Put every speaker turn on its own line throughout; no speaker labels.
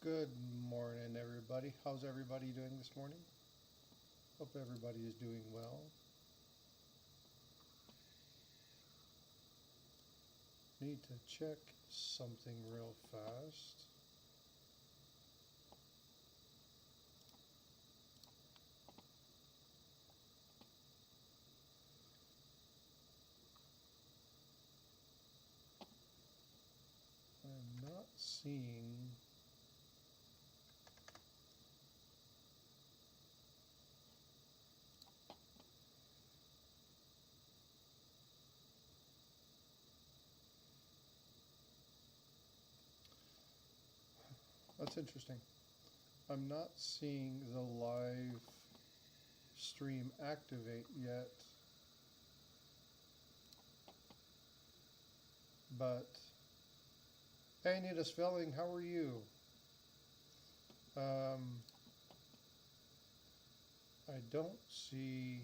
Good morning, everybody. How's everybody doing this morning? Hope everybody is doing well. Need to check something real fast. I'm not seeing that's interesting. I'm not seeing the live stream activate yet, but hey, Numismatic, how are you? I don't see.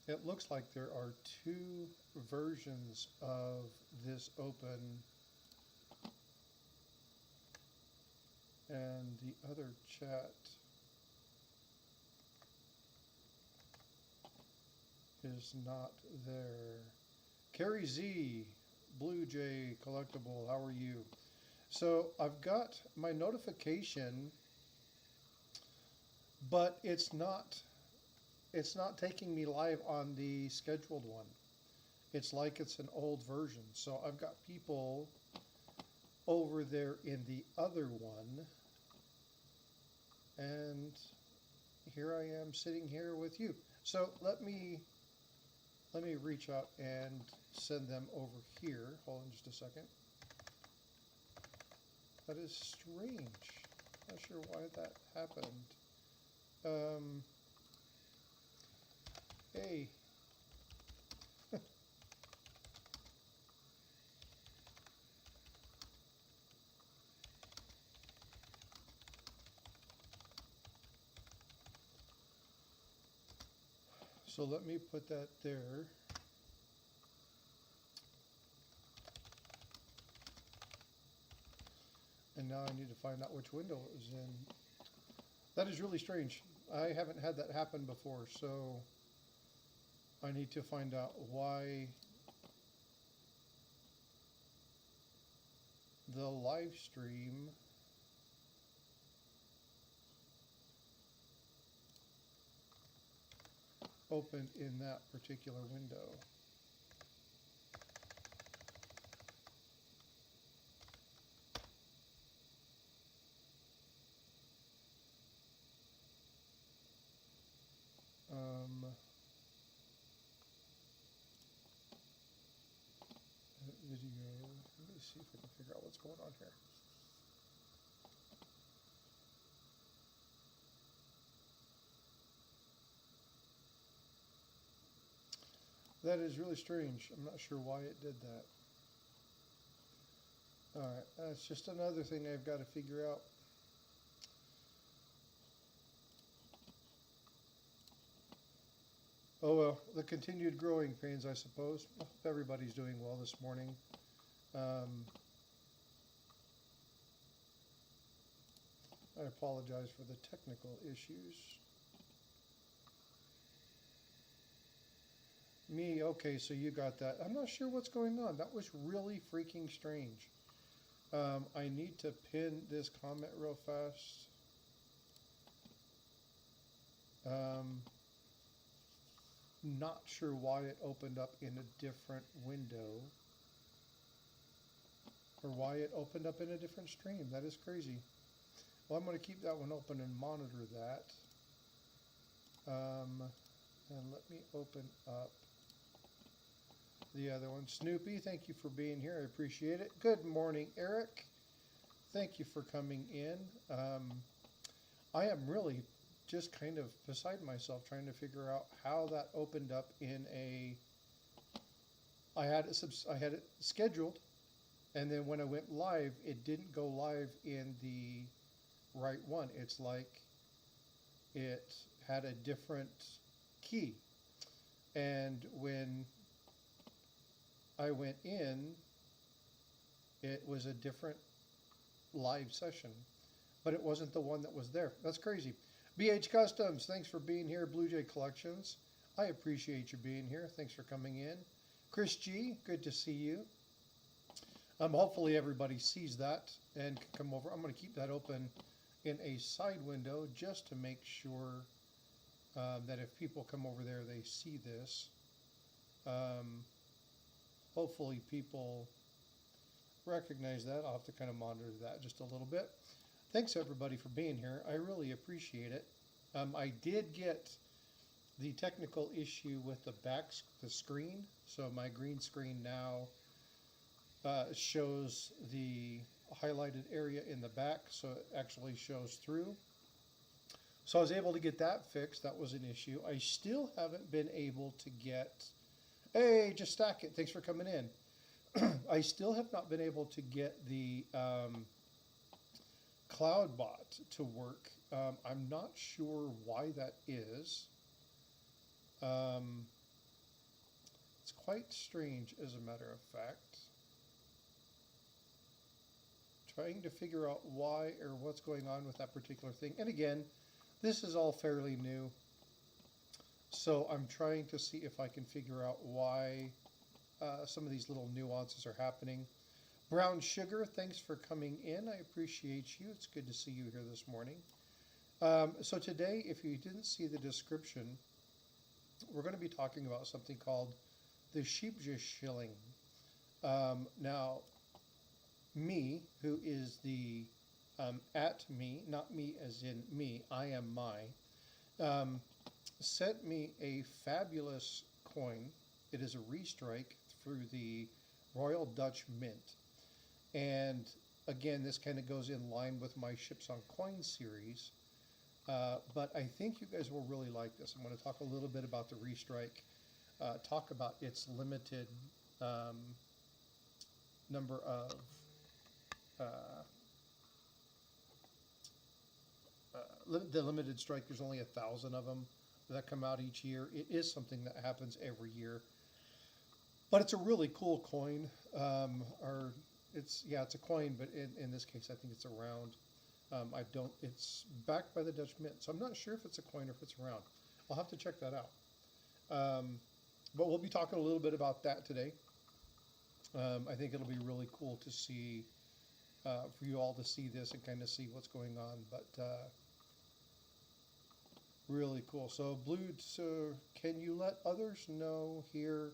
It looks like there are two versions of this open, and the other chat is not there. Carrie Z, Blue Jay Collectible, how are you? So I've got my notification, but it's not taking me live on the scheduled one. It's like it's an old version. So I've got people over there in the other one, and here I am sitting here with you. So let me reach out and send them over here. Hold on just a second. That is strange. Not sure why that happened. Hey. So let me put that there. And now I need to find out which window it was in. That is really strange. I haven't had that happen before, so I need to find out why the live stream opened in that particular window. Video. Let me see if I can figure out what's going on here. That is really strange. I'm not sure why it did that. Alright, that's just another thing I've got to figure out. Oh well, the continued growing pains, I suppose. I hope everybody's doing well this morning. I apologize for the technical issues. Me, okay, so you got that. I'm not sure what's going on. That was really freaking strange. I need to pin this comment real fast. Not sure why it opened up in a different window. Or why it opened up in a different stream. That is crazy. Well, I'm going to keep that one open and monitor that. And let me open up the other one. Snoopy, thank you for being here. I appreciate it. Good morning, Eric. Thank you for coming in. I am really just kind of beside myself trying to figure out how that opened up in a... I had it scheduled, and then when I went live, it didn't go live in the right one. It's like it had a different key. And when I went in, It was a different live session, but it wasn't the one that was there. That's crazy. BH Customs, thanks for being here. Blue Jay Collections, I appreciate you being here. Thanks for coming in. Chris G, good to see you. Hopefully everybody sees that and can come over. I'm going to keep that open in a side window just to make sure that if people come over there, they see this. Hopefully people recognize that. I'll have to kind of monitor that just a little bit. Thanks everybody for being here. I really appreciate it. I did get the technical issue with the screen. So my green screen now shows the highlighted area in the back, so it actually shows through. So I was able to get that fixed. That was an issue. I still haven't been able to get, hey, just stack it. Thanks for coming in. I still have not been able to get the CloudBot to work. I'm not sure why that is. It's quite strange, as a matter of fact. Trying to figure out why or what's going on with that particular thing. And again, this is all fairly new. So I'm trying to see if I can figure out why some of these little nuances are happening. Brown Sugar, thanks for coming in. I appreciate you. It's good to see you here this morning. So today, if you didn't see the description, we're going to be talking about something called the Scheepjisshelling. Now, me, who is the at me, not me as in me, I am my, sent me a fabulous coin. It is a restrike through the Royal Dutch Mint. And again, this kind of goes in line with my Ships on Coin series. But I think you guys will really like this. I'm going to talk a little bit about the restrike, talk about its limited number of the limited strike. There's only 1,000 of them that come out each year. It is something that happens every year, but it's a really cool coin. It's a coin, but in this case, I think it's a round. It's backed by the Dutch Mint, so I'm not sure if it's a coin or if it's a round. I'll have to check that out. But we'll be talking a little bit about that today. I think it'll be really cool to see, for you all to see this and kind of see what's going on, but really cool. So Blue, so can you let others know here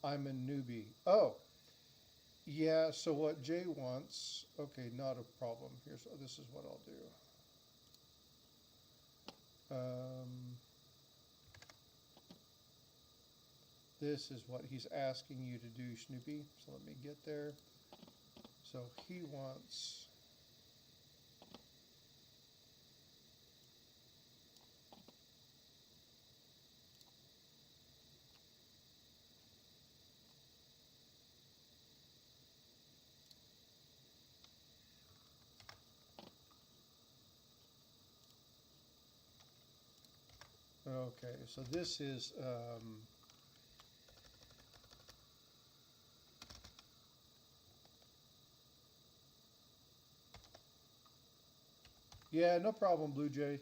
I'm a newbie? Oh, yeah, so what Jay wants, okay, not a problem. This is what I'll do. This is what he's asking you to do, Snoopy. So let me get there. So he wants, okay, so this is, yeah, no problem, Blue Jay.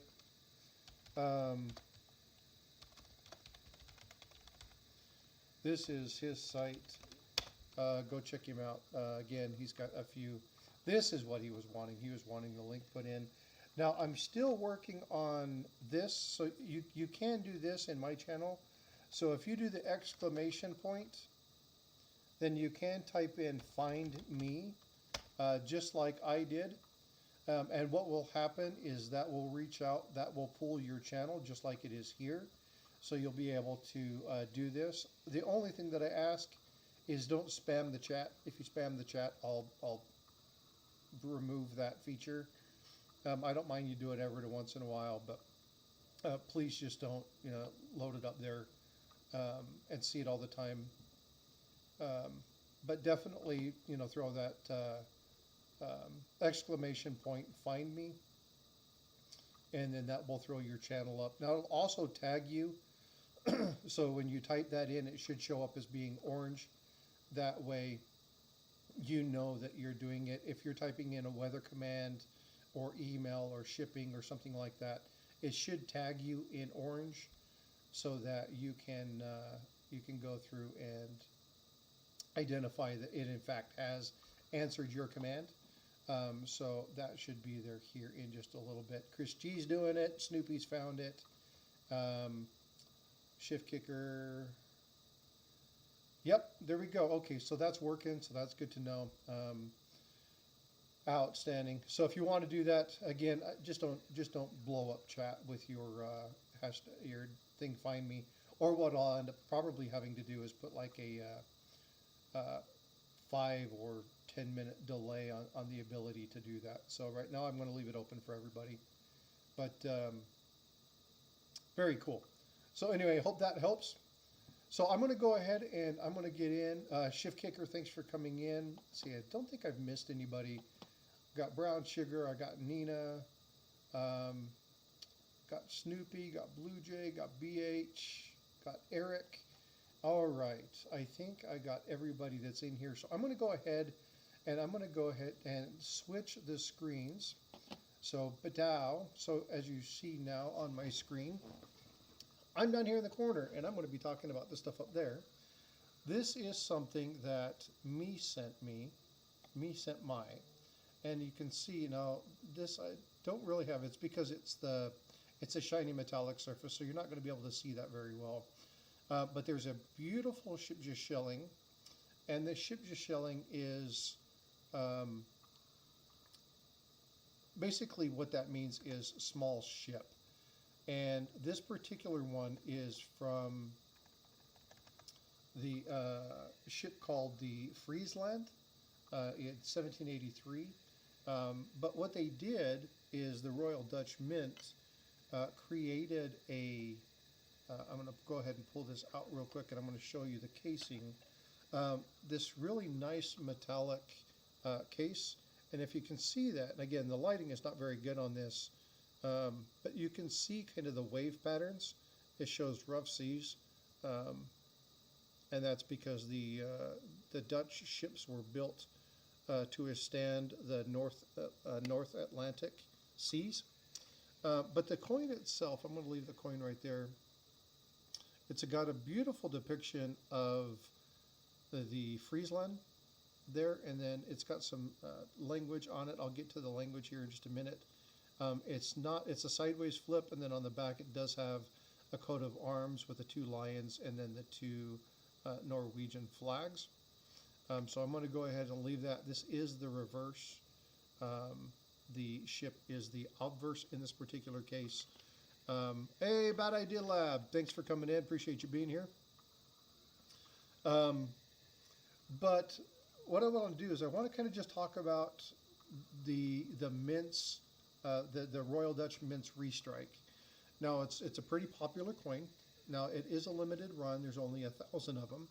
This is his site. Go check him out. Again, he's got a few. This is what he was wanting. He was wanting the link put in. Now, I'm still working on this, so you can do this in my channel. So if you do the exclamation point, then you can type in find me, just like I did. And what will happen is that will reach out, that will pull your channel just like it is here. So you'll be able to do this. The only thing that I ask is don't spam the chat. If you spam the chat, I'll remove that feature. I don't mind you do it every once in a while, but please just don't, load it up there and see it all the time. But definitely, throw that exclamation point, find me, and then that will throw your channel up. Now it'll also tag you, so when you type that in, it should show up as being orange. That way, you know that you're doing it. If you're typing in a weather command or email or shipping or something like that, it should tag you in orange so that you can go through and identify that it in fact has answered your command. So that should be there here in just a little bit. Chris G's doing it. Snoopy's found it. Shift kicker. Yep, there we go. Okay, so that's working. So that's good to know. Outstanding. So if you want to do that again, just don't blow up chat with your your thing. Find me, or what I'll end up probably having to do is put like a 5 or 10 minute delay on the ability to do that. So right now I'm going to leave it open for everybody. But very cool. So anyway, hope that helps. So I'm going to go ahead and I'm going to get in. Shift Kicker, thanks for coming in. See, I don't think I've missed anybody. Got Brown Sugar, I got Nina, got Snoopy, got Blue Jay, got BH, got Eric. All right, I think I got everybody that's in here. So I'm going to go ahead and switch the screens. So Badow, so as you see now on my screen, I'm down here in the corner and I'm going to be talking about the stuff up there. This is something that me sent my, and you can see now this I don't really have. It's because it's a shiny metallic surface, so you're not going to be able to see that very well. But there's a beautiful Scheepjisshelling, and the Scheepjisshelling is basically what that means is small ship. And this particular one is from the ship called the Friesland in 1783. But what they did is the Royal Dutch Mint created a I'm going to go ahead and pull this out real quick, and I'm going to show you the casing. This really nice metallic case, and if you can see that, and again, the lighting is not very good on this, but you can see kind of the wave patterns. It shows rough seas, and that's because the Dutch ships were built to withstand the North Atlantic seas. But the coin itself, I'm going to leave the coin right there. It's got a beautiful depiction of the Friesland there, and then it's got some language on it. I'll get to the language here in just a minute. It's a sideways flip, and then on the back it does have a coat of arms with the 2 lions and then the 2 Norwegian flags. So I'm going to go ahead and leave that. This is the reverse. The ship is the obverse in this particular case. Hey, Bad Idea Lab, thanks for coming in. Appreciate you being here. But what I want to do is I want to kind of just talk about the mints, the Royal Dutch Mints Restrike. Now it's a pretty popular coin. Now it is a limited run. There's only 1,000 of them.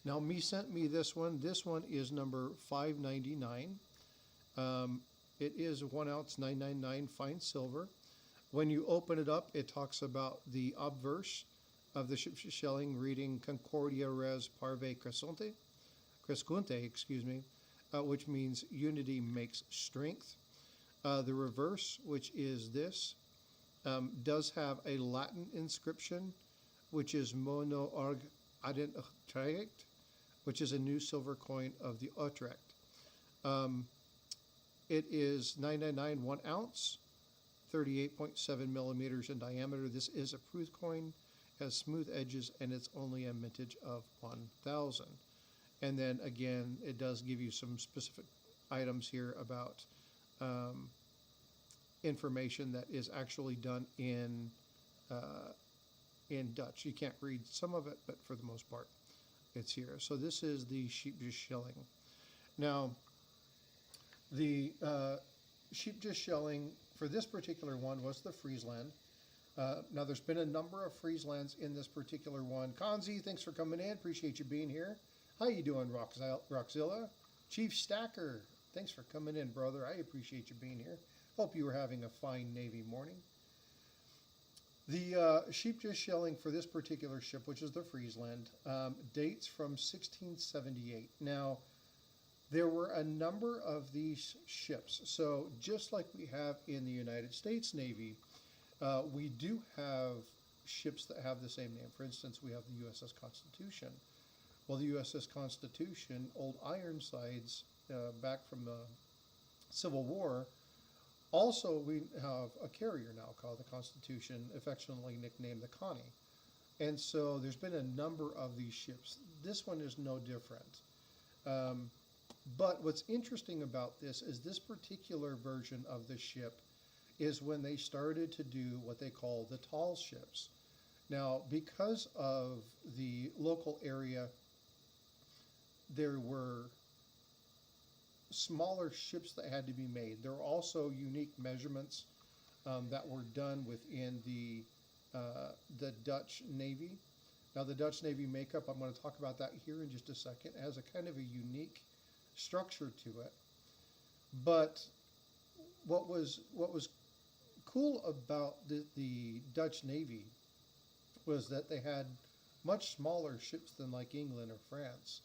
Now me sent me this one. This one is number 599. It is 1 ounce 999 fine silver. When you open it up, it talks about the obverse of the Scheepjisshelling reading Concordia res parve crescunte, which means unity makes strength. The reverse, which is this, does have a Latin inscription, which is mono arg adent Utrecht, which is a new silver coin of the Utrecht. It is 999 1 ounce, 38.7 millimeters in diameter. This is a proof coin, has smooth edges, and it's only a mintage of 1,000. And then again, it does give you some specific items here about information that is actually done in Dutch. You can't read some of it, but for the most part, it's here. So this is the Scheepjisshelling. Now, the Scheepjisshelling for this particular one was the Friesland. Now, there's been a number of Frieslands in this particular one. Kanzi, thanks for coming in. Appreciate you being here. How you doing, Roxzilla? Chief Stacker, thanks for coming in, brother. I appreciate you being here. Hope you were having a fine Navy morning. The Scheepjisshelling for this particular ship, which is the Friesland, dates from 1678. Now, There were a number of these ships. So just like we have in the United States Navy, we do have ships that have the same name. For instance, we have the USS Constitution. Well, the USS Constitution, old Ironsides, back from the Civil War, also we have a carrier now called the Constitution, affectionately nicknamed the Connie. And so there's been a number of these ships. This one is no different. But what's interesting about this is this particular version of the ship is when they started to do what they call the tall ships. Now, because of the local area, there were smaller ships that had to be made. There were also unique measurements that were done within the Dutch Navy. Now, the Dutch Navy makeup, I'm going to talk about that here in just a second, it has a kind of a unique structure to it. But what was cool about the Dutch Navy was that they had much smaller ships than like England or France,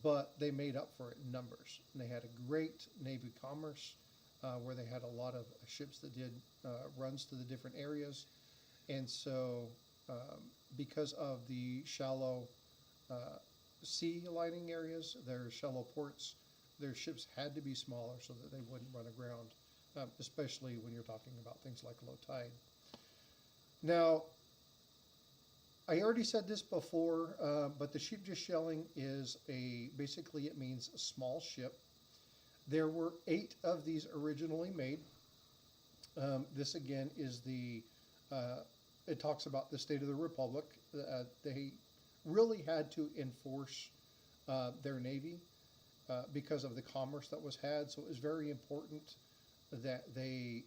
but they made up for it in numbers. And they had a great Navy commerce where they had a lot of ships that did runs to the different areas. And so because of the shallow sea lining areas, their shallow ports, their ships had to be smaller so that they wouldn't run aground, especially when you're talking about things like low tide. Now, I already said this before, but the Scheepjisshelling is basically it means a small ship. There were 8 of these originally made. This again is it talks about the state of the Republic. They really had to enforce their navy because of the commerce that was had. So it was very important that they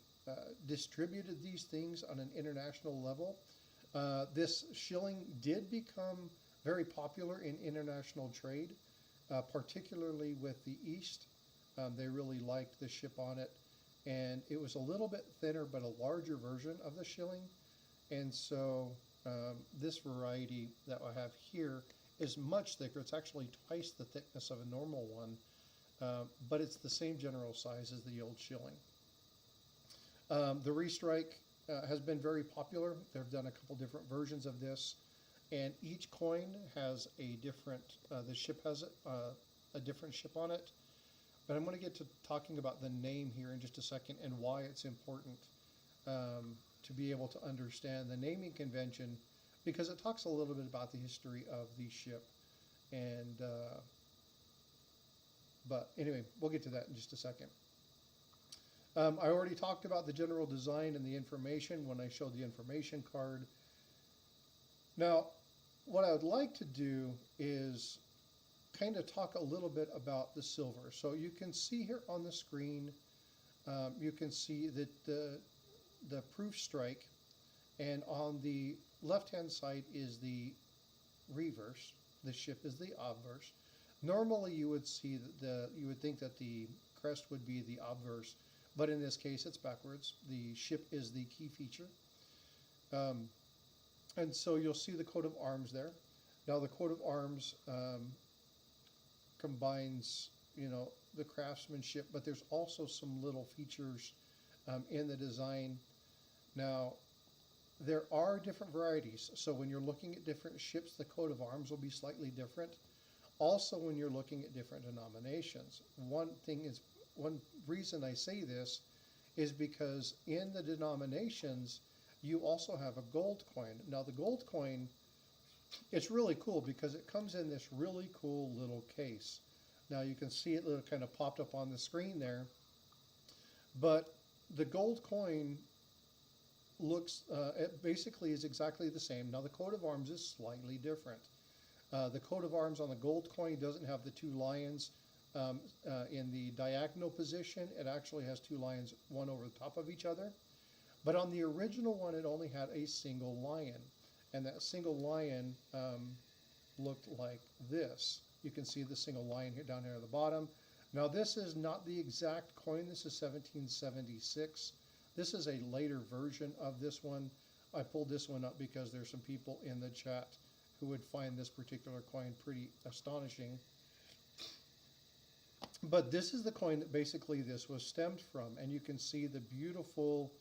distributed these things on an international level. This shilling did become very popular in international trade, particularly with the East. They really liked the ship on it, and it was a little bit thinner but a larger version of the shilling. And so this variety that I have here is much thicker. It's actually twice the thickness of a normal one, but it's the same general size as the old shilling. The restrike has been very popular. They've done a couple different versions of this, and each coin has a different, the ship has a different ship on it. But I'm going to get to talking about the name here in just a second and why it's important to be able to understand the naming convention, because it talks a little bit about the history of the ship. And but anyway, we'll get to that in just a second. I already talked about the general design and the information when I showed the information card. Now, what I would like to do is kind of talk a little bit about the silver. So you can see here on the screen, you can see that the proof strike, and on the left-hand side is the reverse. The ship is the obverse. Normally, you would see that you would think that the crest would be the obverse, but in this case, it's backwards. The ship is the key feature, and so you'll see the coat of arms there. Now, the coat of arms combines, the craftsmanship, but there's also some little features in the design. Now, there are different varieties. So when you're looking at different ships, the coat of arms will be slightly different. Also, when you're looking at different denominations, one reason I say this is because in the denominations, you also have a gold coin. Now, the gold coin, it's really cool because it comes in this really cool little case. Now, you can see it kind of popped up on the screen there. But the gold coin looks, it basically is exactly the same. Now, the coat of arms is slightly different. The coat of arms on the gold coin doesn't have the 2 lions in the diagonal position. It actually has 2 lions, one over the top of each other. But on the original one, it only had a single lion. And that single lion looked like this. You can see the single lion here down here at the bottom. Now, this is not the exact coin. This is 1776. This is a later version of this one. I pulled this one up because there's some people in the chat who would find this particular coin pretty astonishing. But this is the coin that basically this was stemmed from, and you can see the beautiful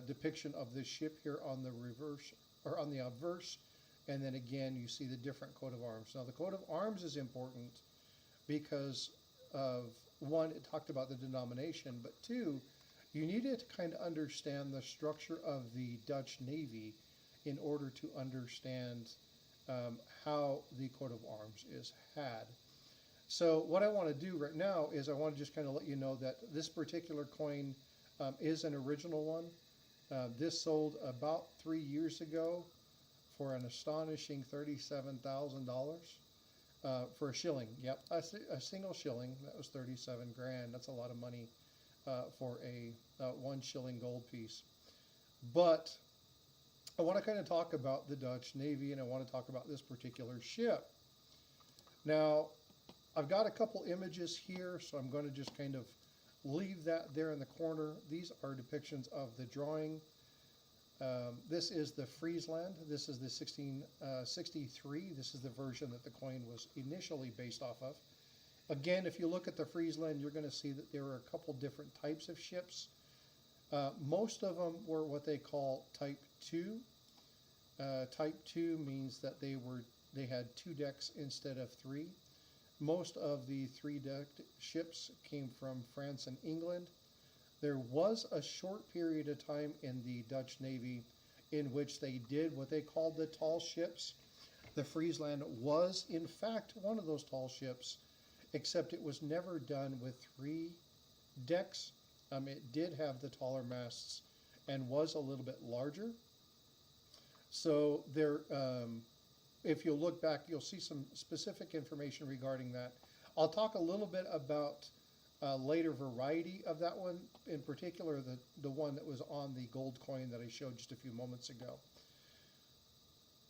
depiction of this ship here on the reverse, or on the obverse, and then again you see the different coat of arms. Now the coat of arms is important because of, one, it talked about the denomination, but two, you needed to kind of understand the structure of the Dutch Navy in order to understand how the coat of arms is had. So what I want to do right now is I want to just kind of let you know that this particular coin is an original one. This sold about 3 years ago for an astonishing $37,000 for a shilling. Yep, a single shilling. That was 37 grand. That's a lot of money for a 1 shilling gold piece. But I want to kind of talk about the Dutch Navy, and I want to talk about this particular ship. Now, I've got a couple images here, so I'm going to just kind of leave that there in the corner. These are depictions of the drawing. This is the Friesland. This is the 1663. This is the version that the coin was initially based off of. Again, if you look at the Friesland, you're going to see that there are a couple different types of ships. Most of them were what they call Type 2. Type 2 means that they had 2 decks instead of 3. Most of the 3-decked ships came from France and England. There was a short period of time in the Dutch Navy in which they did what they called the tall ships. The Friesland was, in fact, one of those tall ships, except it was never done with 3 decks. It did have the taller masts and was a little bit larger. So there, if you'll look back, you'll see some specific information regarding that. I'll talk a little bit about a later variety of that one, in particular the one that was on the gold coin that I showed just a few moments ago.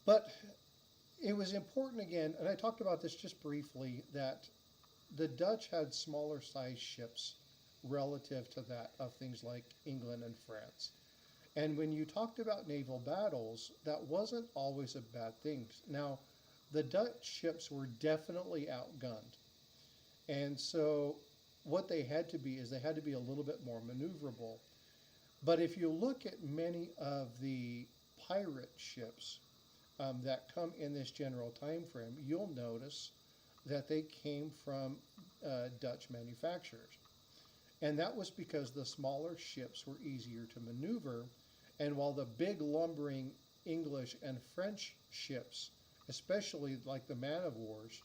But it was important again, and I talked about this just briefly, that the Dutch had smaller size ships relative to that of things like England and France. And when you talked about naval battles, that wasn't always a bad thing. Now, the Dutch ships were definitely outgunned. And so what they had to be is they had to be a little bit more maneuverable. But if you look at many of the pirate ships that come in this general time frame, you'll notice that they came from Dutch manufacturers. And that was because the smaller ships were easier to maneuver. And while the big lumbering English and French ships, especially like the man-of-wars,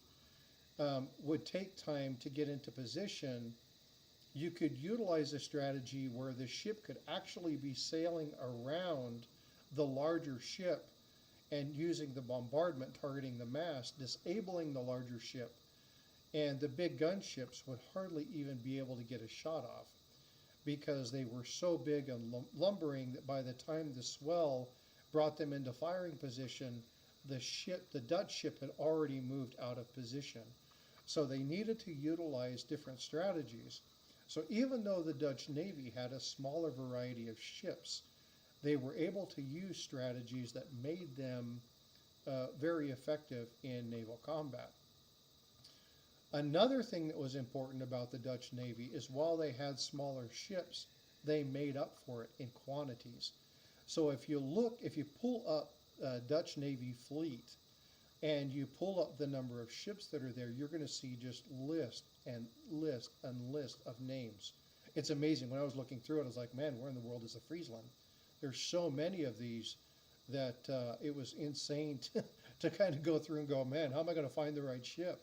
would take time to get into position, you could utilize a strategy where the ship could actually be sailing around the larger ship and using the bombardment targeting the mast, disabling the larger ship, and the big gunships would hardly even be able to get a shot off because they were so big and lumbering that by the time the swell brought them into firing position, the Dutch ship had already moved out of position. So they needed to utilize different strategies. So even though the Dutch Navy had a smaller variety of ships, they were able to use strategies that made them very effective in naval combat. Another thing that was important about the Dutch Navy is while they had smaller ships, they made up for it in quantities. So if you pull up Dutch Navy fleet and you pull up the number of ships that are there, you're going to see just list and list and list of names. It's amazing. When I was looking through it, I was like, man, where in the world is the Friesland? There's so many of these that it was insane to kind of go through and go, man, how am I going to find the right ship?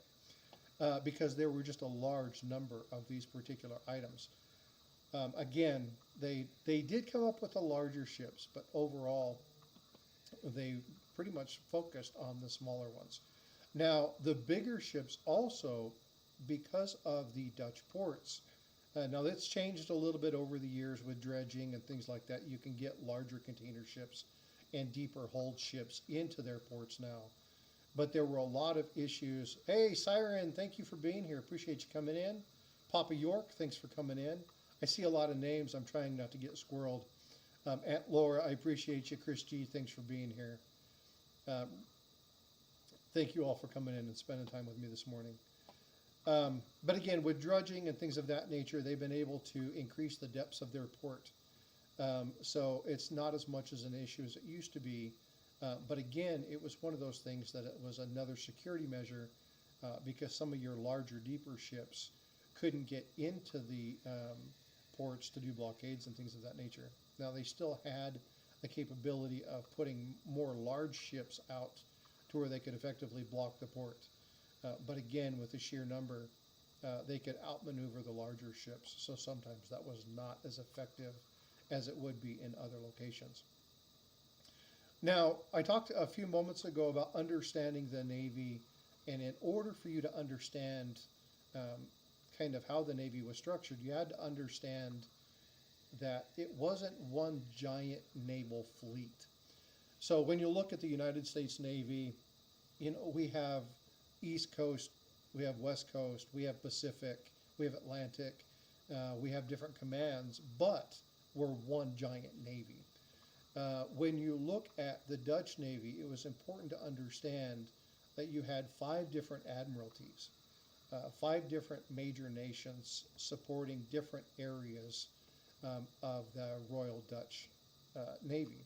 Because there were just a large number of these particular items. Again, they did come up with the larger ships, but overall, they pretty much focused on the smaller ones. Now, the bigger ships also, because of the Dutch ports, now that's changed a little bit over the years with dredging and things like that. You can get larger container ships and deeper hold ships into their ports now. But there were a lot of issues. Hey, Siren, thank you for being here. Appreciate you coming in. Papa York, thanks for coming in. I see a lot of names. I'm trying not to get squirreled. Aunt Laura, I appreciate you. Chris G, thanks for being here. Thank you all for coming in and spending time with me this morning. But again, with dredging and things of that nature, they've been able to increase the depths of their port. So it's not as much as an issue as it used to be. But again, it was one of those things that it was another security measure because some of your larger, deeper ships couldn't get into the ports to do blockades and things of that nature. Now, they still had the capability of putting more large ships out to where they could effectively block the port. But again, with the sheer number, they could outmaneuver the larger ships. So sometimes that was not as effective as it would be in other locations. Now, I talked a few moments ago about understanding the Navy, and in order for you to understand kind of how the Navy was structured, you had to understand that it wasn't one giant naval fleet. So when you look at the United States Navy, we have East Coast, we have West Coast, we have Pacific, we have Atlantic, we have different commands, but we're one giant Navy. When you look at the Dutch Navy, it was important to understand that you had 5 different admiralties, 5 different major nations supporting different areas of the Royal Dutch Navy.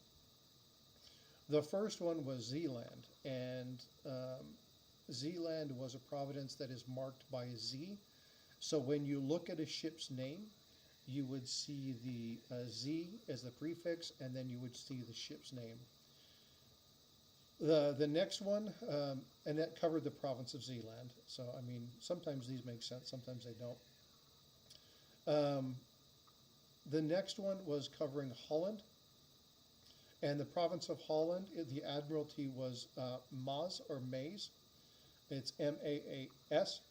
The first one was Zeeland, and Zeeland was a province that is marked by a Z. So when you look at a ship's name, you would see the Z as the prefix, and then you would see the ship's name. The next one, and that covered the province of Zeeland. So, I mean, sometimes these make sense, sometimes they don't. The next one was covering Holland. And the province of Holland, the admiralty was Maas or Maas. It's M-A-A-S.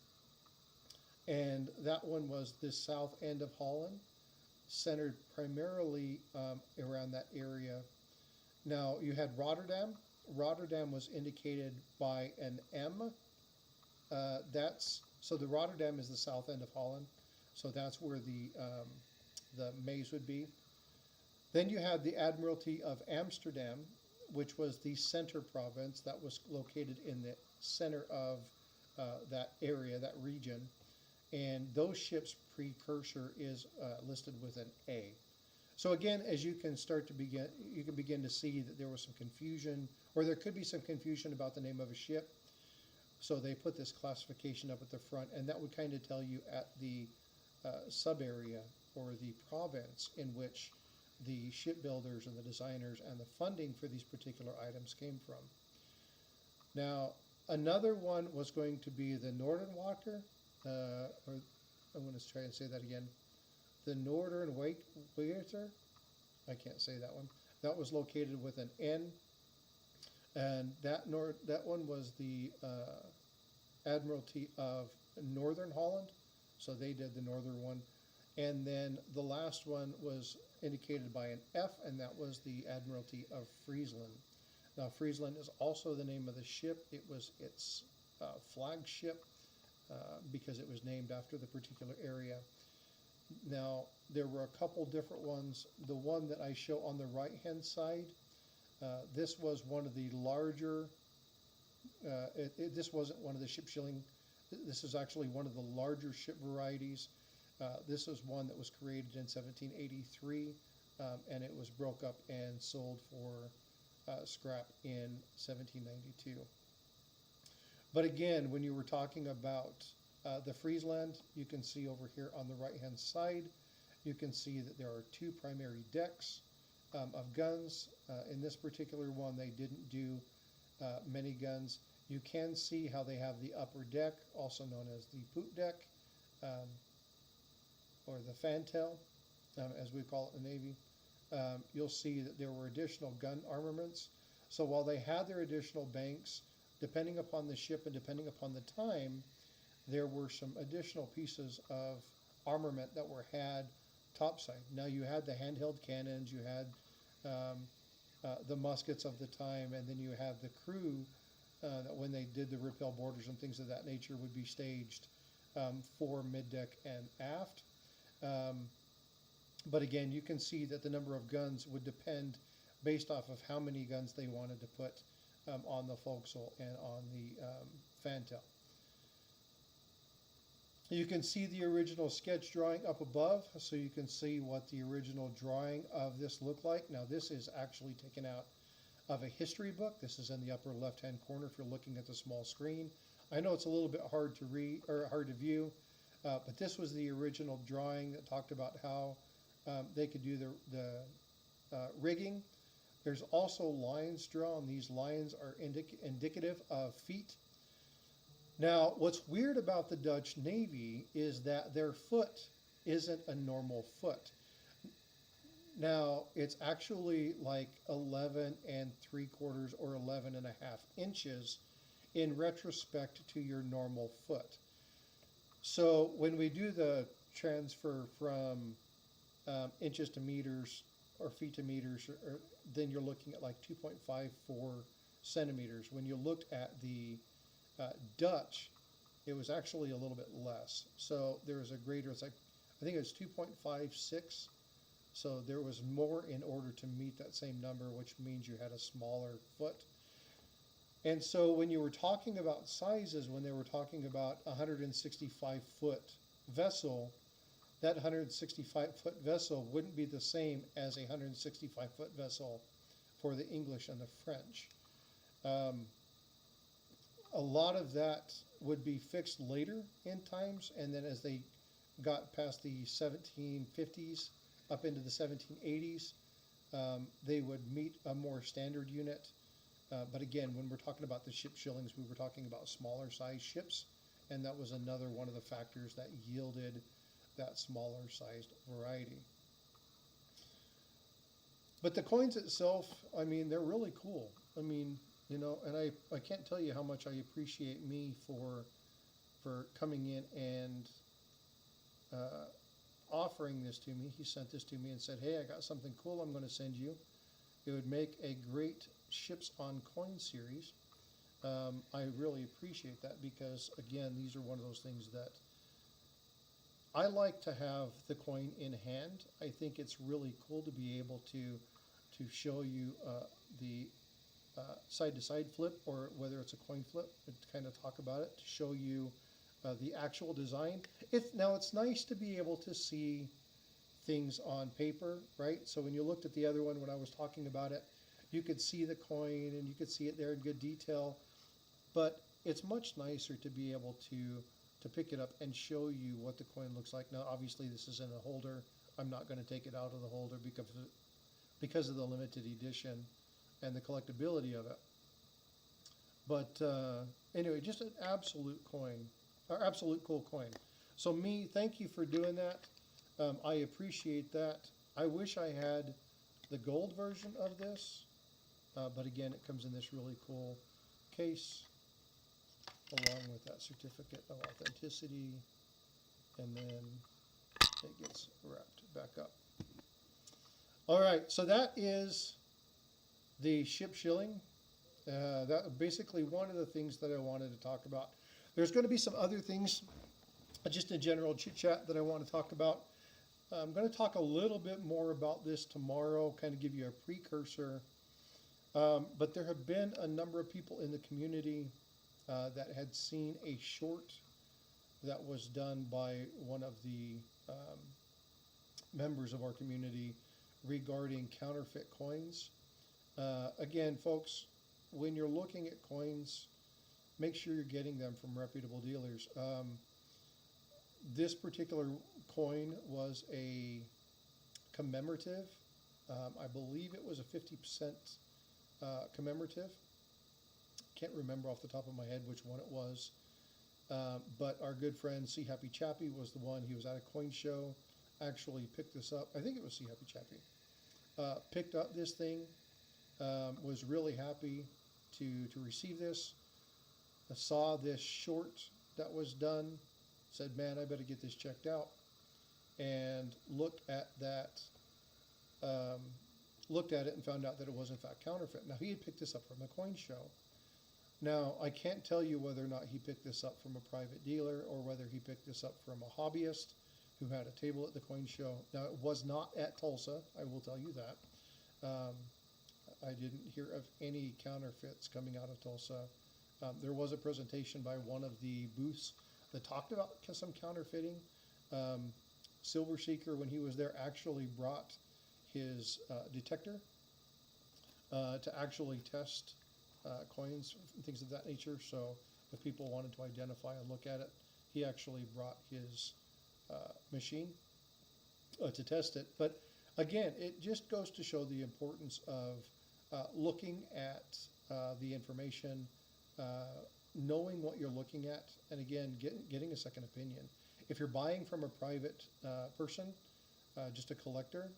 And that one was the south end of Holland, centered primarily around that area. Now, you had Rotterdam. Rotterdam was indicated by an M. So the Rotterdam is the south end of Holland. So that's where the Maas would be. Then you had the Admiralty of Amsterdam, which was the center province that was located in the center of that area, that region. And those ships' precursor is listed with an A. So again, as you can begin to see that there was some confusion, or there could be some confusion about the name of a ship. So they put this classification up at the front, and that would kind of tell you at the sub-area or the province in which the shipbuilders and the designers and the funding for these particular items came from. Now, another one was going to be the Noordenwater, or I'm going to try and say that again. The Northern Water, I can't say that one. That was located with an N, and that one was the Admiralty of Northern Holland, so they did the northern one. And then the last one was indicated by an F, and that was the Admiralty of Friesland. Now, Friesland is also the name of the ship. It was its flagship because it was named after the particular area. Now, there were a couple different ones. The one that I show on the right-hand side, this was one of the larger, this wasn't one of the Scheepjisshelling. This is actually one of the larger ship varieties. This was one that was created in 1783, and it was broke up and sold for scrap in 1792. But again, when you were talking about the Friesland, you can see over here on the right-hand side, you can see that there are 2 primary decks of guns. In this particular one, they didn't do many guns. You can see how they have the upper deck, also known as the poop deck, or the fantail, as we call it in the Navy. You'll see that there were additional gun armaments. So while they had their additional banks, depending upon the ship and depending upon the time, there were some additional pieces of armament that were had topside. Now you had the handheld cannons, you had the muskets of the time, and then you have the crew that when they did the rappel boarders and things of that nature would be staged for middeck and aft. But again, you can see that the number of guns would depend based off of how many guns they wanted to put on the forecastle and on the fantail. You can see the original sketch drawing up above, so you can see what the original drawing of this looked like. Now this is actually taken out of a history book. This is in the upper left-hand corner if you're looking at the small screen. I know it's a little bit hard to read or hard to view, but this was the original drawing that talked about how they could do the rigging. There's also lines drawn. These lines are indicative of feet. Now, what's weird about the Dutch Navy is that their foot isn't a normal foot. Now, it's actually like 11 3/4 or 11.5 inches in retrospect to your normal foot. So when we do the transfer from inches to meters or feet to meters, then you're looking at like 2.54 centimeters. When you looked at the Dutch, it was actually a little bit less. So there was a greater, it's like, I think it was 2.56. So there was more in order to meet that same number, which means you had a smaller foot. And so when you were talking about sizes, when they were talking about a 165-foot vessel, that 165-foot vessel wouldn't be the same as a 165-foot vessel for the English and the French. A lot of that would be fixed later in times, and then as they got past the 1750s up into the 1780s, they would meet a more standard unit. But again, when we're talking about the ship shillings, we were talking about smaller size ships, and that was another one of the factors that yielded that smaller sized variety. But the coins itself, I mean, they're really cool. I mean, you know, and I can't tell you how much I appreciate me for coming in and offering this to me. He sent this to me and said, hey, I got something cool I'm going to send you. It would make a great Ships on Coin series. I really appreciate that because, again, these are one of those things that I like to have the coin in hand. I think it's really cool to be able to show you the side-to-side flip, or whether it's a coin flip, to kind of talk about it, to show you the actual design. Now, it's nice to be able to see things on paper, right? So when you looked at the other one, when I was talking about it, you could see the coin and you could see it there in good detail. But it's much nicer to be able to pick it up and show you what the coin looks like. Now, obviously, this is in a holder. I'm not going to take it out of the holder because of the limited edition and the collectability of it. But anyway, just an absolute coin, or absolute cool coin. So thank you for doing that. I appreciate that. I wish I had the gold version of this, but again, it comes in this really cool case along with that certificate of authenticity, and then it gets wrapped back up. All right, so that is the ship shilling. That basically one of the things that I wanted to talk about. There's going to be some other things, just in general chit chat, that I want to talk about. I'm going to talk a little bit more about this tomorrow, kind of give you a precursor. But there have been a number of people in the community that had seen a short that was done by one of the members of our community regarding counterfeit coins. Again, folks, when you're looking at coins, make sure you're getting them from reputable dealers. This particular coin was a commemorative. I believe it was a 50% commemorative. Can't remember off the top of my head which one it was. But our good friend C. Happy Chappy was the one. He was at a coin show, actually picked this up. I think it was C. Happy Chappy. Picked up this thing, was really happy to receive this. I saw this short that was done, said, man, I better get this checked out. And looked at that, looked at it and found out that it was in fact counterfeit. Now, he had picked this up from a coin show. Now, I can't tell you whether or not he picked this up from a private dealer or whether he picked this up from a hobbyist who had a table at the coin show. Now, it was not at Tulsa, I will tell you that. I didn't hear of any counterfeits coming out of Tulsa. There was a presentation by one of the booths that talked about some counterfeiting. Silver Seeker, when he was there, actually brought his detector to actually test coins and things of that nature. So if people wanted to identify and look at it, he actually brought his machine to test it. But again, it just goes to show the importance of looking at the information, knowing what you're looking at, and again, getting a second opinion. If you're buying from a private person, just a collector,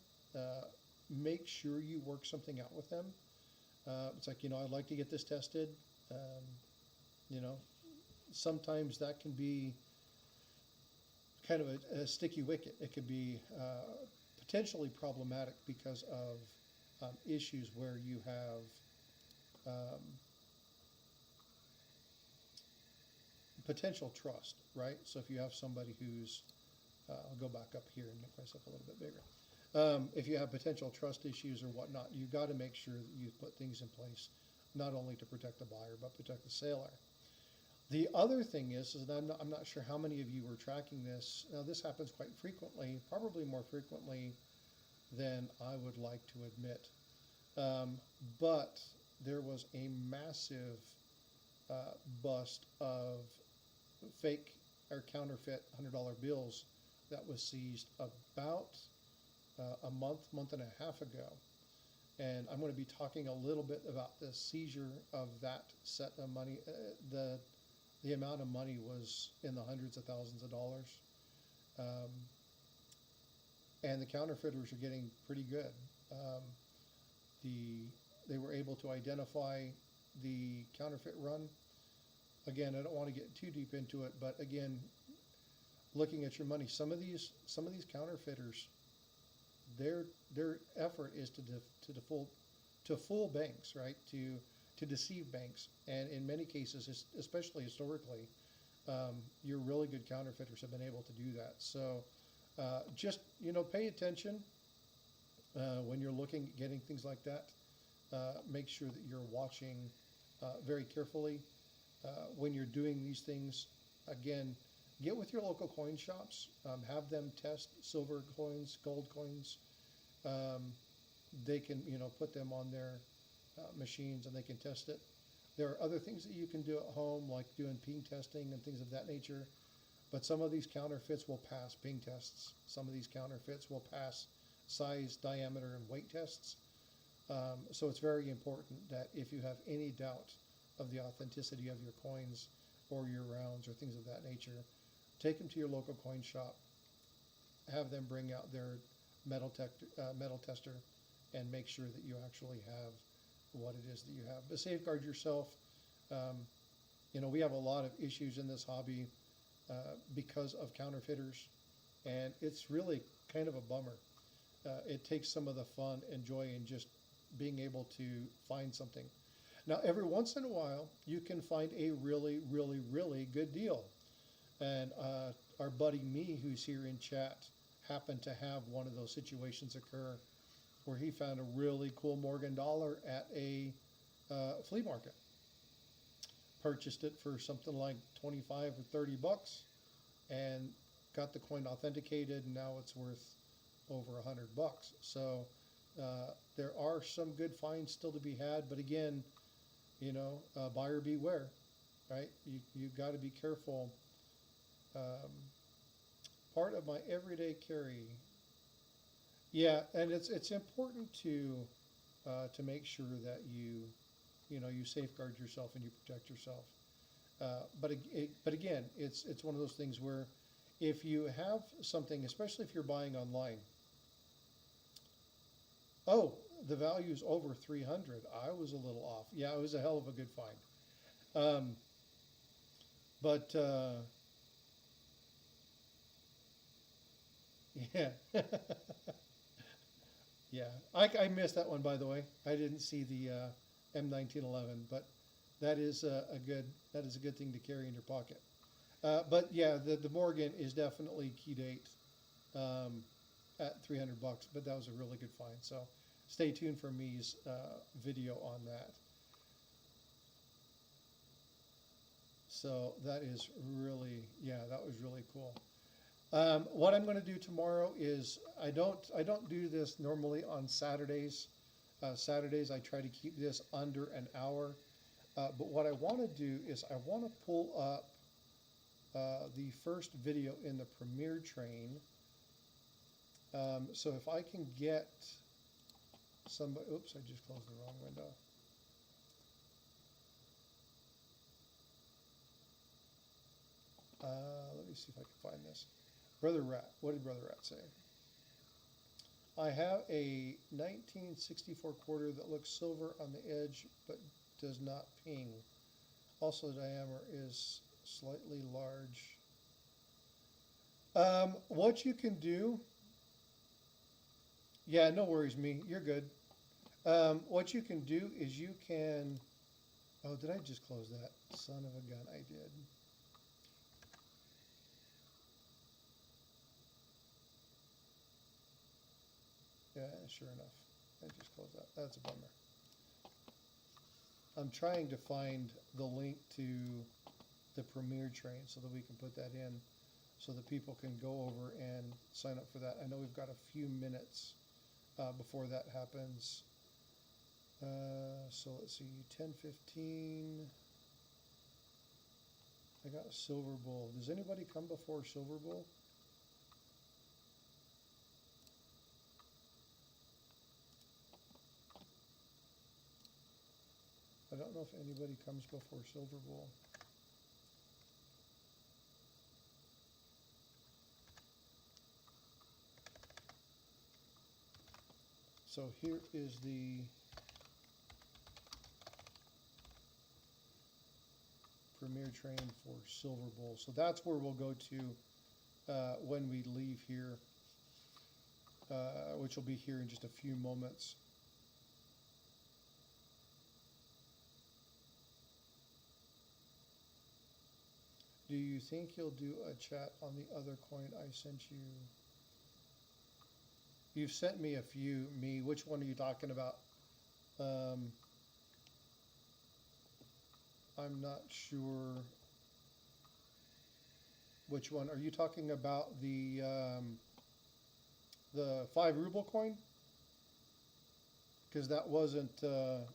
make sure you work something out with them. It's like, I'd like to get this tested. Sometimes that can be kind of a sticky wicket. It could be potentially problematic because of issues where you have potential trust, right? So if you have somebody who's, I'll go back up here and make myself a little bit bigger. If you have potential trust issues or whatnot, you've got to make sure that you put things in place, not only to protect the buyer, but protect the seller. The other thing is that I'm not sure how many of you were tracking this. Now, this happens quite frequently, probably more frequently than I would like to admit. But there was a massive bust of fake or counterfeit $100 bills that was seized about a month and a half ago. And I'm going to be talking a little bit about the seizure of that set of money. The amount of money was in the hundreds of thousands of dollars. And the counterfeiters are getting pretty good. They were able to identify the counterfeit run. Again, I don't want to get too deep into it, but again, looking at your money, some of these counterfeiters, their effort is to fool banks, right? To deceive banks, and in many cases, especially historically, your really good counterfeiters have been able to do that. So just pay attention when you're looking at getting things like that. Make sure that you're watching very carefully when you're doing these things. Again, get with your local coin shops. Have them test silver coins, gold coins. They can put them on their machines and they can test it. There are other things that you can do at home, like doing ping testing and things of that nature. But some of these counterfeits will pass ping tests. Some of these counterfeits will pass size, diameter, and weight tests. So it's very important that if you have any doubt of the authenticity of your coins or your rounds or things of that nature, take them to your local coin shop, have them bring out their metal tester, and make sure that you actually have what it is that you have. But safeguard yourself. We have a lot of issues in this hobby because of counterfeiters, and it's really kind of a bummer. It takes some of the fun and joy in just being able to find something. Now, every once in a while, you can find a really, really, really good deal. And our buddy Me, who's here in chat, happened to have one of those situations occur where he found a really cool Morgan dollar at a flea market. Purchased it for something like 25 or 30 bucks and got the coin authenticated, and now it's worth over 100 bucks. So there are some good finds still to be had, but again, buyer beware, right? You got to be careful. Part of my everyday carry. Yeah, and it's important to make sure that you safeguard yourself and you protect yourself. But again, it's one of those things where if you have something, especially if you're buying online, oh, the value's over 300. I was a little off. Yeah, it was a hell of a good find. Yeah. Yeah, I missed that one, by the way. I didn't see the M1911, but that is a good thing to carry in your pocket. But yeah, the Morgan is definitely key date at 300 bucks, but that was a really good find. So stay tuned for me's video on that. So that is really, Yeah, that was really cool. What I'm going to do tomorrow is I don't do this normally on Saturdays. Saturdays I try to keep this under an hour. But what I want to do is I want to pull up the first video in the Premiere train. So if I can get somebody, oops, I just closed the wrong window. Let me see if I can find this. Brother Rat, what did Brother Rat say? I have a 1964 quarter that looks silver on the edge but does not ping. Also, the diameter is slightly large. What you can do, yeah, no worries, me, you're good. What you can do is you can, oh, did I just close that? Son of a gun, I did. Yeah, sure enough, I just closed that. That's a bummer. I'm trying to find the link to the Premiere train so that we can put that in so that people can go over and sign up for that. I know we've got a few minutes before that happens. So let's see, 10:15. I got a Silver Bull. Does anybody come before Silver Bull? I don't know if anybody comes before Silver Bull. So here is the Premiere train for Silver Bull. So that's where we'll go to when we leave here, which will be here in just a few moments. Do you think you'll do a chat on the other coin I sent you? You've sent me a few. Me, which one are you talking about? I'm not sure which one. Are you talking about the 5 ruble coin? Because that wasn't a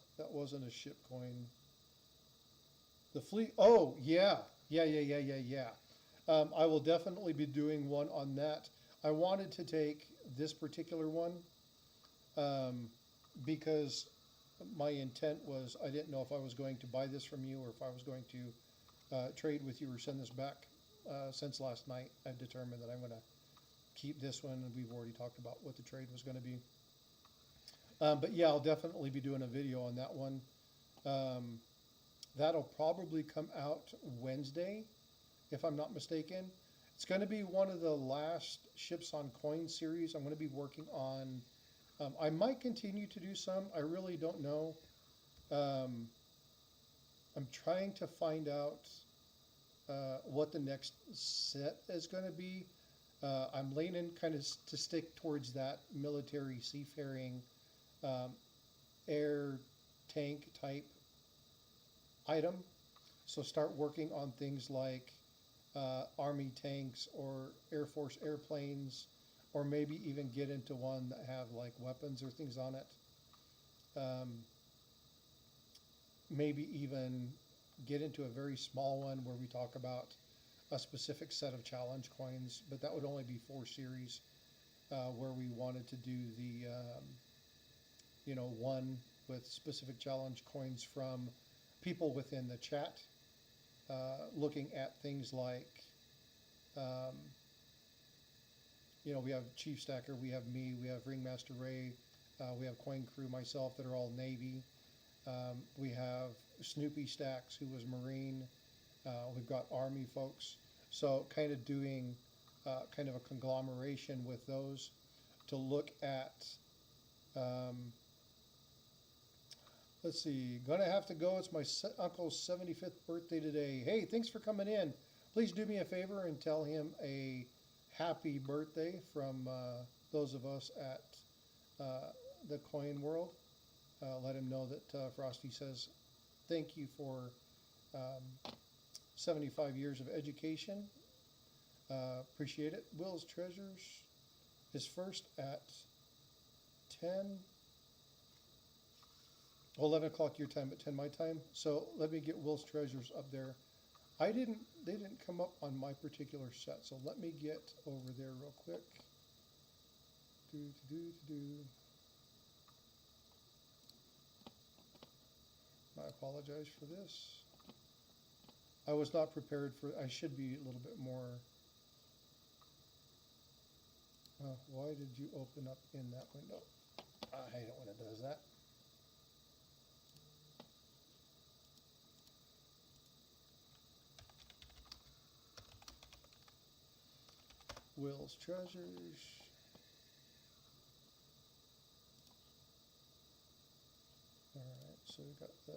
ship coin. The fleet. Oh yeah. I will definitely be doing one on that. I wanted to take this particular one because my intent was I didn't know if I was going to buy this from you or if I was going to trade with you or send this back. Since last night, I've determined that I'm going to keep this one, and we've already talked about what the trade was going to be. But yeah, I'll definitely be doing a video on that one. That'll probably come out Wednesday, if I'm not mistaken. It's going to be one of the last Ships on Coin series I'm going to be working on. I might continue to do some. I really don't know. I'm trying to find out what the next set is going to be. I'm leaning kind of to stick towards that military seafaring air tank type item. So start working on things like Army tanks or Air Force airplanes, or maybe even get into one that have like weapons or things on it. Maybe even get into a very small one where we talk about a specific set of challenge coins, but that would only be 4 series where we wanted to do the, one with specific challenge coins from people within the chat, looking at things like, we have Chief Stacker, we have me, we have Ringmaster Ray, we have Coin Crew, myself, that are all Navy. We have Snoopy Stacks, who was Marine. We've got Army folks. So kind of doing kind of a conglomeration with those to look at, let's see, gonna have to go. It's my uncle's 75th birthday today. Hey, thanks for coming in. Please do me a favor and tell him a happy birthday from those of us at the Coin World. Let him know that Frosty says thank you for 75 years of education Appreciate it. Will's Treasures is first at 10, 11 o'clock your time, at 10 my time. So let me get Will's Treasures up there. They didn't come up on my particular set, so let me get over there real quick. I apologize for this. I was not prepared for, I should be a little bit more. Why did you open up in that window? I hate it when it does that. Will's Treasures. All right, so we got the.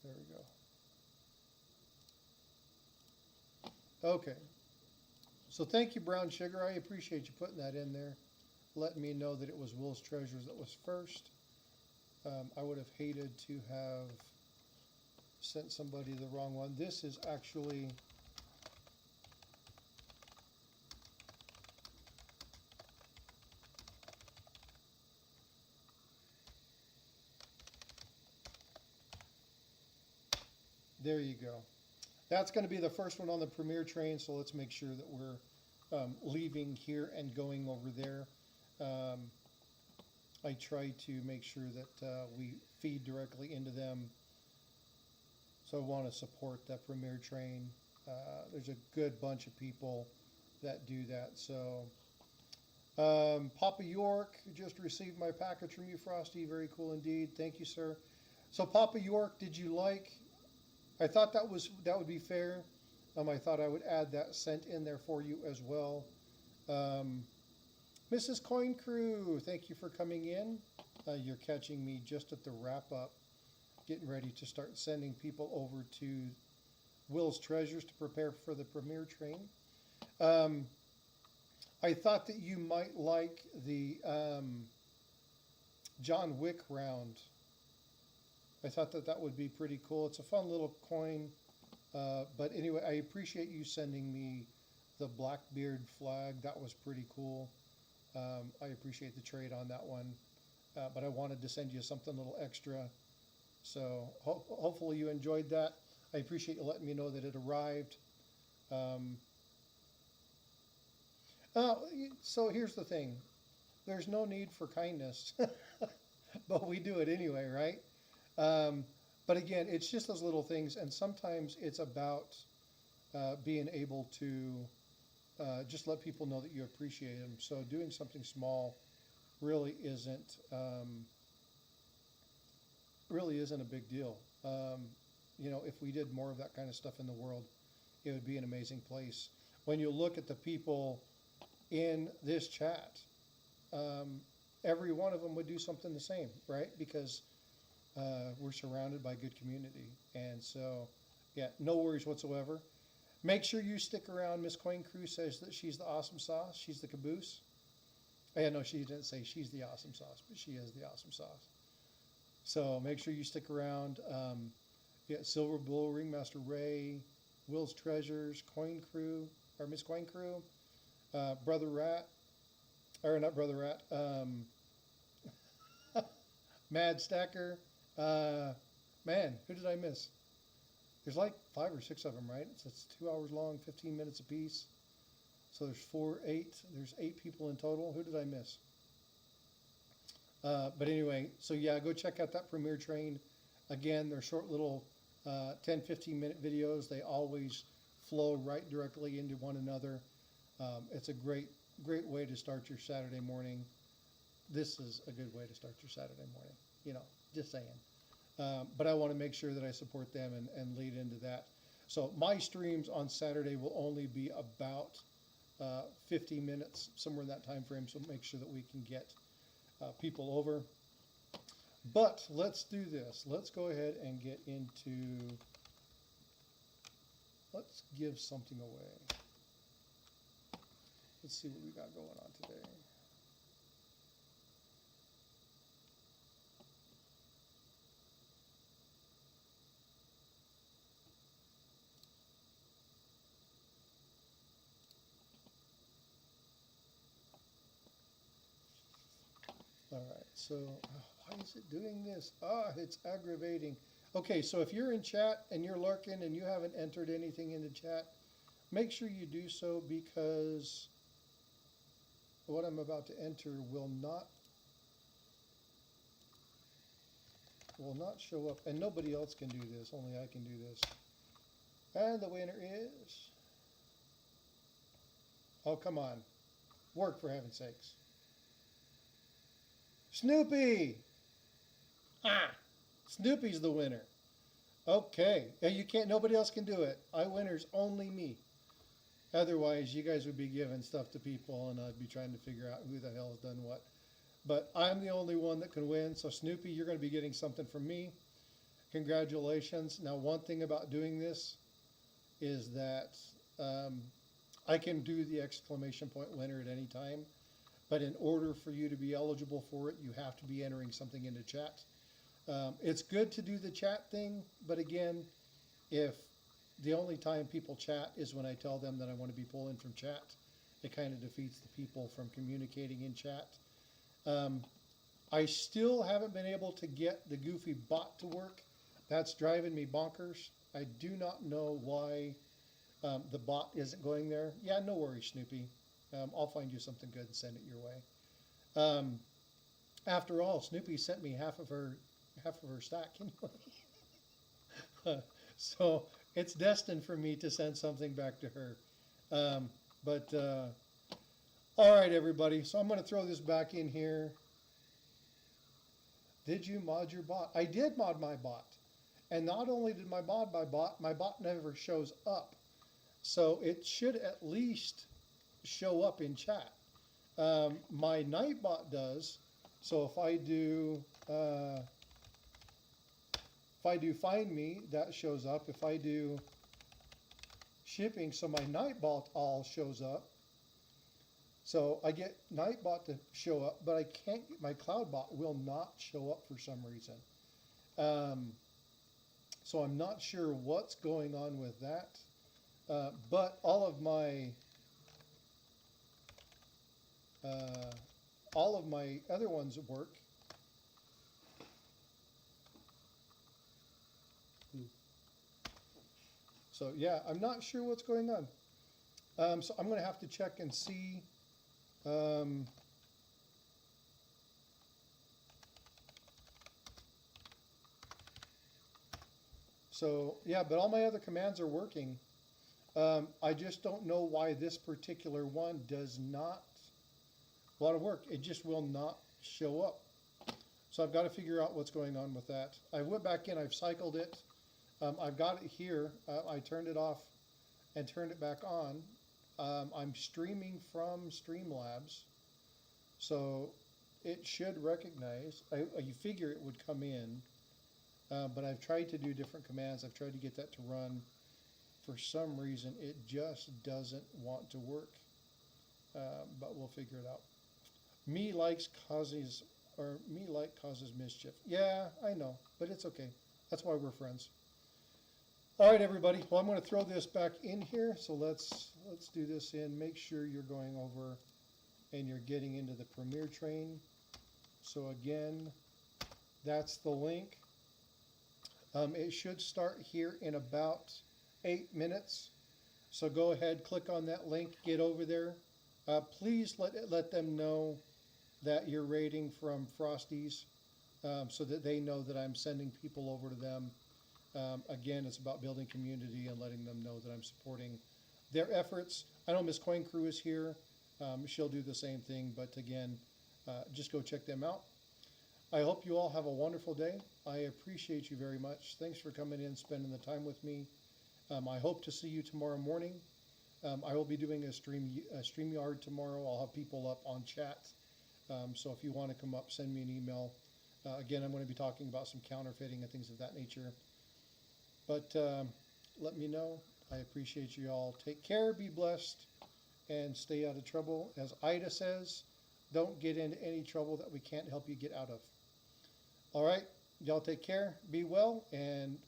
There we go. Okay. So thank you, Brown Sugar. I appreciate you putting that in there, letting me know that it was Will's Treasures that was first. I would have hated to have sent somebody the wrong one. This is actually there you go. That's going to be the first one on the Premier train, so let's make sure that we're leaving here and going over there. I try to make sure that we feed directly into them. So I want to support that Premier train. There's a good bunch of people that do that. So Papa York just received my package from you, Frosty. Very cool indeed. Thank you, sir. So Papa York, did you like? I thought that would be fair. I thought I would add that cent in there for you as well. Mrs. Coin Crew, thank you for coming in. You're catching me just at the wrap up, getting ready to start sending people over to Will's Treasures to prepare for the Premier train. I thought that you might like the John Wick round. I thought that that would be pretty cool. It's a fun little coin. But anyway, I appreciate you sending me the Blackbeard flag. That was pretty cool. I appreciate the trade on that one. But I wanted to send you something a little extra. So hopefully you enjoyed that. I appreciate you letting me know that it arrived. So here's the thing. There's no need for kindness. But we do it anyway, right? But again, it's just those little things. And sometimes it's about being able to just let people know that you appreciate them. So doing something small really isn't a big deal. You know, if we did more of that kind of stuff in the world, it would be an amazing place. When you look at the people in this chat, every one of them would do something the same, right? Because we're surrounded by good community. And so, yeah, no worries whatsoever. Make sure you stick around. Miss Coin Crew says that she's the awesome sauce. She's the caboose. Yeah, no, she didn't say she's the awesome sauce, but she is the awesome sauce. So make sure you stick around. Yeah, Silver Bull, Ringmaster Ray, Will's Treasures, Coin Crew, or Miss Coin Crew, Brother Rat, or not Brother Rat, Mad Stacker. Man, who did I miss? There's like 5 or 6 of them, right? It's 2 hours long, 15 minutes apiece. So there's 8 people in total. Who did I miss? But anyway, so yeah, go check out that Premier train. Again, they're short little 10, 15-minute videos. They always flow right directly into one another. It's a great way to start your Saturday morning. This is a good way to start your Saturday morning, you know, just saying. But I want to make sure that I support them and lead into that. So my streams on Saturday will only be about 50 minutes, somewhere in that time frame, so make sure that we can get people over. But let's do this. Let's go ahead and get into, let's give something away. Let's see what we got going on today. All right, so why is it doing this? Ah, it's aggravating. Okay, so if you're in chat and you're lurking and you haven't entered anything into chat, make sure you do so, because what I'm about to enter will not show up, and nobody else can do this, only I can do this. And the winner is, oh, come on, work for heaven's sakes. Snoopy! Ah! Snoopy's the winner. Okay, you can't, nobody else can do it. I winners, only me. Otherwise, you guys would be giving stuff to people and I'd be trying to figure out who the hell has done what. But I'm the only one that can win. So Snoopy, you're going to be getting something from me. Congratulations. Now, one thing about doing this is that I can do the exclamation point winner at any time. But in order for you to be eligible for it, you have to be entering something into chat. It's good to do the chat thing, but again, if the only time people chat is when I tell them that I want to be pulling from chat, it kind of defeats the people from communicating in chat. I still haven't been able to get the Goofy bot to work. That's driving me bonkers. I do not know why the bot isn't going there. Yeah, no worries, Snoopy. I'll find you something good and send it your way. After all, Snoopy sent me half of her stack anyway. So it's destined for me to send something back to her. All right, everybody. So I'm going to throw this back in here. Did you mod your bot? I did mod my bot. And not only did my bot never shows up. So it should at least show up in chat. My Nightbot does. So if I do find me, that shows up. If I do shipping, so my Nightbot all shows up. So I get Nightbot to show up, but I can't get my CloudBot will not show up for some reason. So I'm not sure what's going on with that. But all of my other ones work. So yeah, I'm not sure what's going on. So I'm going to have to check and see. So yeah, but all my other commands are working. I just don't know why this particular one does not want to work. It just will not show up. So I've got to figure out what's going on with that. I went back in, I've cycled it. I've got it here. I turned it off and turned it back on. I'm streaming from Streamlabs, so it should recognize. You figure it would come in, but I've tried to do different commands. I've tried to get that to run. For some reason, it just doesn't want to work, but we'll figure it out. Me like causes mischief. Yeah, I know, but it's okay. That's why we're friends. All right, everybody. Well, I'm going to throw this back in here. So let's do this in. Make sure you're going over and you're getting into the Premier Train. So again, that's the link. It should start here in about 8 minutes. So go ahead, click on that link, get over there. Please let them know that you're raiding from Frosties, so that they know that I'm sending people over to them. Again, it's about building community and letting them know that I'm supporting their efforts. I know Miss Coin Crew is here. She'll do the same thing, but again, just go check them out. I hope you all have a wonderful day. I appreciate you very much. Thanks for coming in, spending the time with me. I hope to see you tomorrow morning. I will be doing a StreamYard tomorrow. I'll have people up on chat. So if you want to come up, send me an email. Again, I'm going to be talking about some counterfeiting and things of that nature. But let me know. I appreciate you all. Take care, be blessed, and stay out of trouble. As Ida says, don't get into any trouble that we can't help you get out of. All right, y'all take care, be well, and